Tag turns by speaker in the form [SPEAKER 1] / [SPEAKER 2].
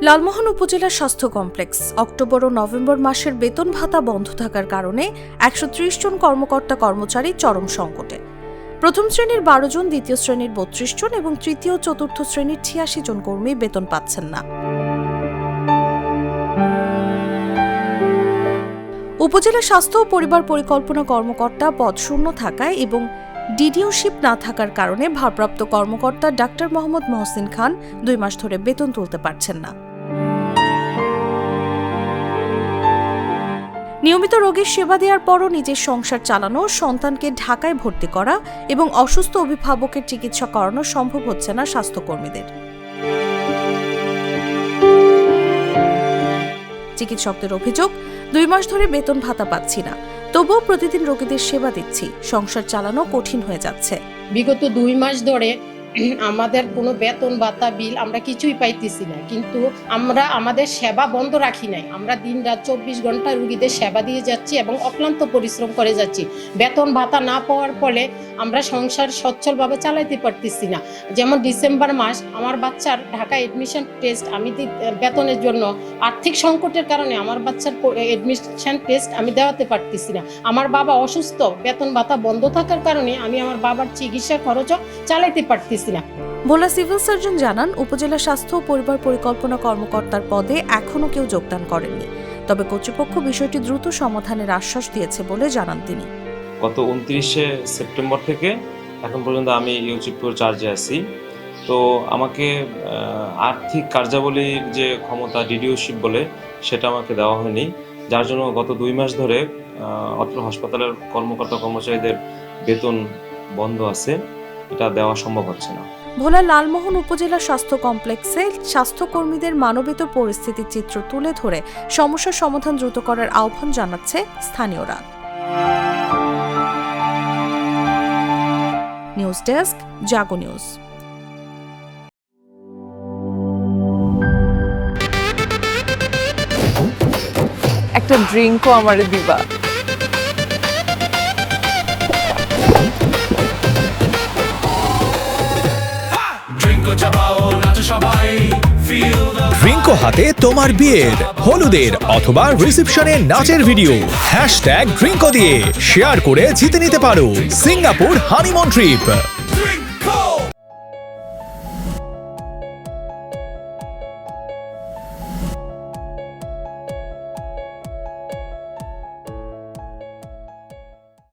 [SPEAKER 1] লালমোহন উপজেলা স্বাস্থ্য complex October ও November মাসের বেতন ভাতা বন্ধ থাকার কারণে ১৩০ জন কর্মকর্তা কর্মচারী চরম সংকটে। প্রথম শ্রেণীর ১২ জন, দ্বিতীয় শ্রেণীর ৩২ জন এবং তৃতীয় ও চতুর্থ শ্রেণীর ৮৬ জন কর্মী বেতন পাচ্ছেন না। উপজেলা স্বাস্থ্য ও পরিবার পরিকল্পনা কর্মকর্তা পদ শূন্য থাকায় এবং ডিডিওশিপ না থাকার কারণে ভারপ্রাপ্ত কর্মকর্তা ডাক্তার মোহাম্মদ মহসিন খান ২ মাস ধরে বেতন তুলতে পারছেন না। নিয়মিত রোগীর সেবা দেওয়ার পরও নিজের সংসার চালানো, সন্তানকে ঢাকায় ভর্তি করা এবং অসুস্থ অভিভাবকের চিকিৎসা করানো সম্ভব হচ্ছে না স্বাস্থ্যকর্মীদের। চিকিৎসকদের অভিযোগ, ২ মাস ধরে বেতন ভাতা পাচ্ছি না, তবুও প্রতিদিন রোগীদের সেবা দিচ্ছি, সংসার চালানো কঠিন হয়ে যাচ্ছে।
[SPEAKER 2] বিগত ২ মাস ধরে আমাদের কোনো বেতন ভাতা বিল আমরা কিছুই পাইতেছি না, কিন্তু আমরা আমাদের সেবা বন্ধ রাখি নাই। আমরা দিনরাত ২৪ ঘন্টা রোগীদের সেবা দিয়ে যাচ্ছি এবং অক্লান্ত পরিশ্রম করে যাচ্ছি। বেতন ভাতা না পাওয়ার ফলে আমরা সংসার সচ্ছলভাবে চালাইতে পারতেছি না। যেমন ডিসেম্বর মাস আমার বাচ্চার ঢাকা এডমিশন টেস্ট আমি বেতনের জন্য আর্থিক সংকটের কারণে আমার বাচ্চার এডমিশন টেস্ট আমি দেওয়াতে পারতেছি না। আমার বাবা অসুস্থ, বেতন ভাতা বন্ধ থাকার কারণে আমি আমার বাবার চিকিৎসা খরচও চালাইতে পারতেছি না।
[SPEAKER 1] ভোলা সিভিল সার্জন জানান, উপজেলা স্বাস্থ্য ও পরিবার পরিকল্পনা কর্মকর্তার পদে এখনও কেউ যোগদান করেননি, তবে কর্তৃপক্ষ বিষয়টি দ্রুত সমাধানের আশ্বাস দিয়েছে বলে জানান তিনি।
[SPEAKER 3] গত ২৯শে সেপ্টেম্বর থেকে এখন পর্যন্ত আমি ইউচিপিওর চার্জে আছি। তো আমাকে আর্থিক কার্যাবলীর যে ক্ষমতা ডিডিওশিপ বলে সেটা আমাকে দেওয়া হয়নি, যার জন্য গত ২ মাস ধরে অত্র হাসপাতালের কর্মকর্তা কর্মচারীদের বেতন বন্ধ আছে, এটা দেওয়া সম্ভব হচ্ছে না।
[SPEAKER 1] ভোলা লালমোহন উপজেলা স্বাস্থ্য কমপ্লেক্সে স্বাস্থ্যকর্মীদের মানবেতর পরিস্থিতির চিত্র তুলে ধরে সমস্যার সমাধান দ্রুত করার আহ্বান জানাচ্ছে স্থানীয়রা। নিউজ ডেস্ক, জাগো নিউজ।
[SPEAKER 4] একটা ড্রিঙ্কও আমারে দিবা?
[SPEAKER 5] ড্রিঙ্কো হাতে তোমার বিয়ের, হলুদের অথবা রিসেপশনের নাচের ভিডিও #ড্রিঙ্কো দিয়ে শেয়ার করে জিতে নিতে পারো সিঙ্গাপুর হানিমুন ট্রিপ।